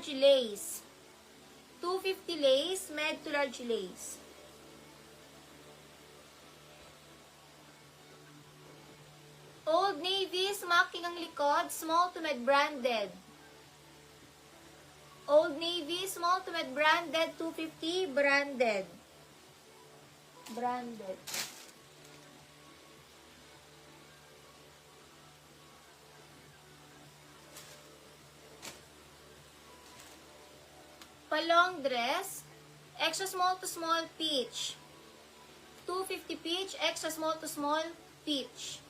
large lace. 250 lace, med to large lace. Old Navy, smacking ang likod, small to med branded. Old Navy, small to med branded, 250, branded. Branded. Palong dress, extra small to small peach. 250 peach, extra small to small peach.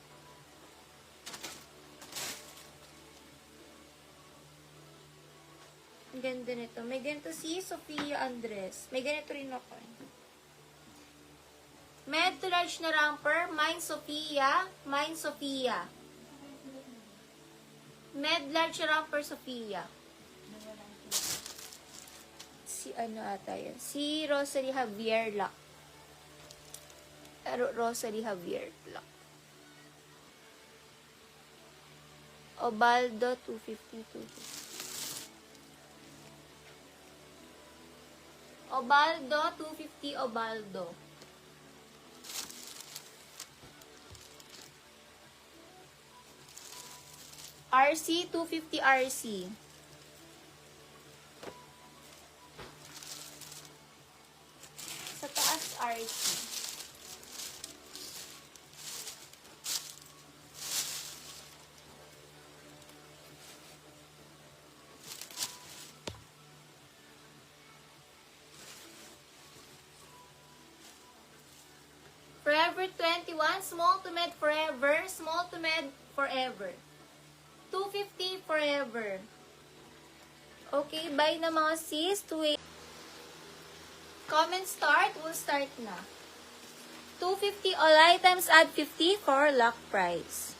Ang ganda nito. May ganito si Sophia Andres. May ganito rin ako. Med to large na romper, mine Sophia, mine Sophia. Med large romper Sophia. Si ano ata yan? Si Rosalie Javier Lac. Rosalie Javier Lac. Obaldo 250. Obaldo 250 Obaldo. RC 250 RC. Sa taas RC. Forever 21, small to med forever, small to med forever. 250 forever. Okay, bye na mga sis. 2 comment start, we'll start na. 250 all items, add 50 for lock price.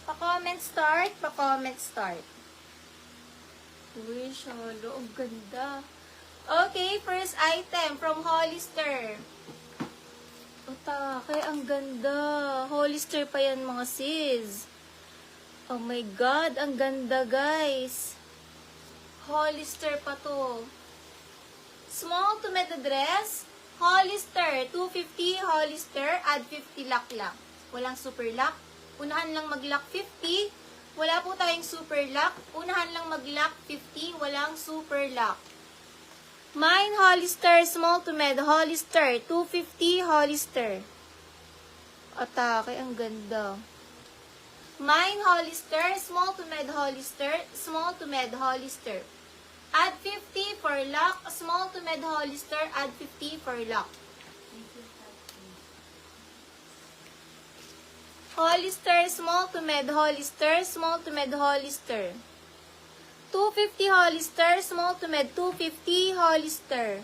Pa-comment start, pa-comment start. Uy, shalo, ang ganda. Okay, first item from Hollister. Otake, ang ganda. Hollister pa yan mga sis. Oh my God, ang ganda guys. Hollister pa to. Small to med dress. Hollister, 250 Hollister, add 50 lock lang. Walang super lock. Unahan lang mag-lock 50. Wala po tayong super lock. Unahan lang mag-lock 50. Walang super lock. Mine Hollister, small to med Hollister, 250 Hollister. Atake, ang ganda. Mine Hollister, small to med Hollister, small to med Hollister. Add 50 for lock, small to med Hollister, add 50 for lock. Hollister, small to med Hollister, small to med Hollister. 250 Hollister, small to med 250 Hollister.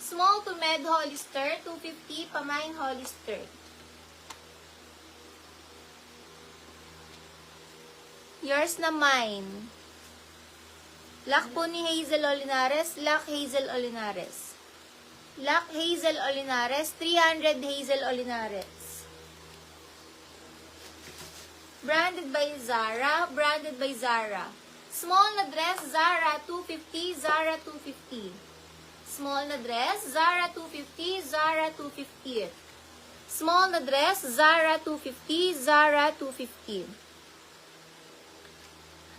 Small to med Hollister, 250 pamine Hollister. Yours na mine. Lock po ni Hazel Olinares, lock Hazel Olinares. Lock Hazel Olinares, 300 Hazel Olinares. Branded by Zara, branded by Zara. Small na dress, Zara 250, Zara 250. Small na dress, Zara 250, Zara 250. Small na dress, Zara 250, Zara 250.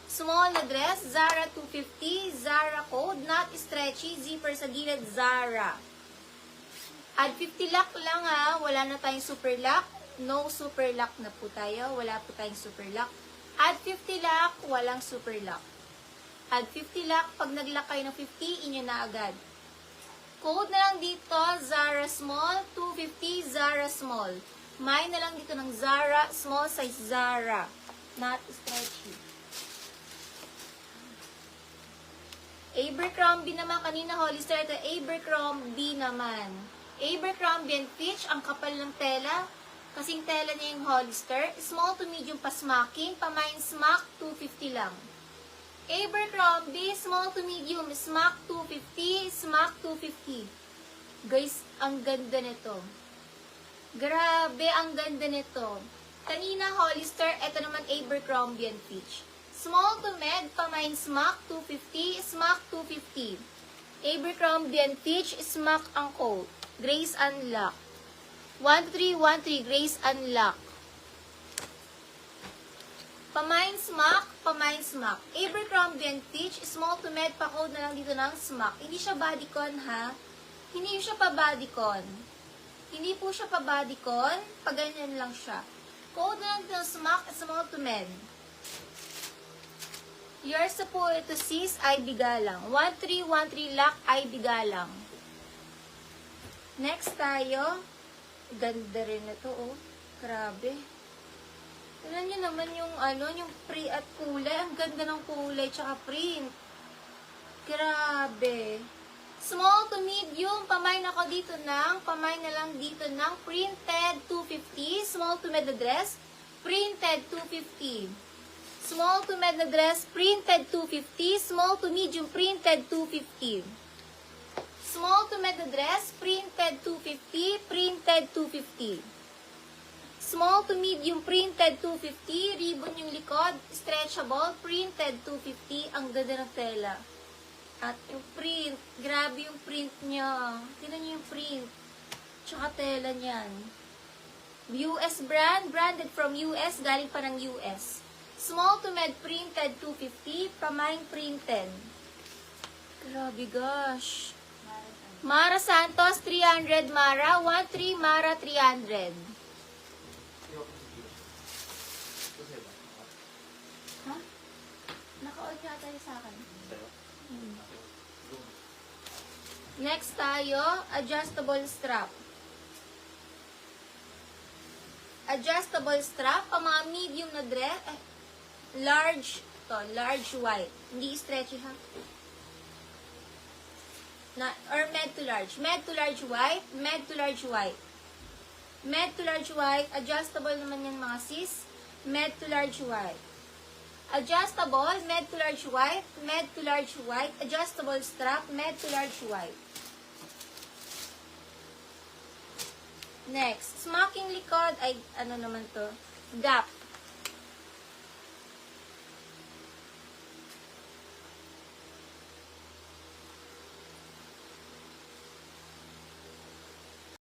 Small na dress, Zara 250, Zara code, not stretchy, zipper sa gilid, Zara. Add 50 lock lang ha, wala na tayong super lock. No super lock na po tayo. Wala po tayong super lock. Add 50 lock, walang super lock. Add 50 lock, pag nag-lock kayo ng 50, inyo na agad. Code na lang dito, Zara Small, 250 Zara Small. Mine na lang dito ng Zara, small size Zara. Not stretchy. Abercrombie naman, kanina Hollister, ito Abercrombie naman. Abercrombie and Fitch, ang kapal ng tela. Kasing tela niya yung Hollister. Small to medium pa smacking. Pamain smack, 250 lang. Abercrombie, small to medium, smack 250, smack 250. Guys, ang ganda nito. Grabe, ang ganda nito. Kanina, Hollister, ito naman Abercrombie & Fitch. Small to med, pamain smack, 250, smack, 250. Abercrombie & Fitch, smack ang coat. Grace Unlock. 1313, Grace Unlock. Pamain smack, pamain smack. Abercrombie & Fitch, small to med, pa-code na lang dito ng smack. Hindi siya bodycon, ha? Hindi siya pa bodycon. Hindi po siya pa bodycon, pag ganyan lang siya. Code na lang dito ng smack, small to med. Yours na po ito, sis, ay bigalang. 1313 lock ay bigalang. Next tayo. Ganda rin ito, oh. Grabe. Tignan nyo naman yung, yung pre at kulay. Ang ganda ng kulay, tsaka print. Grabe. Small to medium, pamay na ako dito pamay na lang dito ng printed 250. Small to med na dress, printed 250. Small to med na dress, printed 250. Small to medium, printed 250. Small to med na dress, printed 250, printed 250. Small to medium, printed 250. Ribbon yung likod, stretchable, printed 250. Ang ganda ng tela. At yung print, grabe yung print niya. Tingnan niyo yung print. Tsaka tela niyan. US brand, branded from US, galing pa ng US. Small to med, printed 250, pamain printed. Grabe gosh. Mara Santos, 300 Mara. 13 Mara, 300. Ha? Naka-on yata yung sa akin. Next tayo, adjustable strap. Adjustable strap, pang mga medium na dress. Large, to, large white. Hindi stretchy ha. Or med to large. Med to large white, med to large white. Med to large white, adjustable naman yan mga sis. Med to large white. Adjustable, med to large white, med to large white. Adjustable strap, med to large white. Next, smocking likod, ay ano naman to? Gap.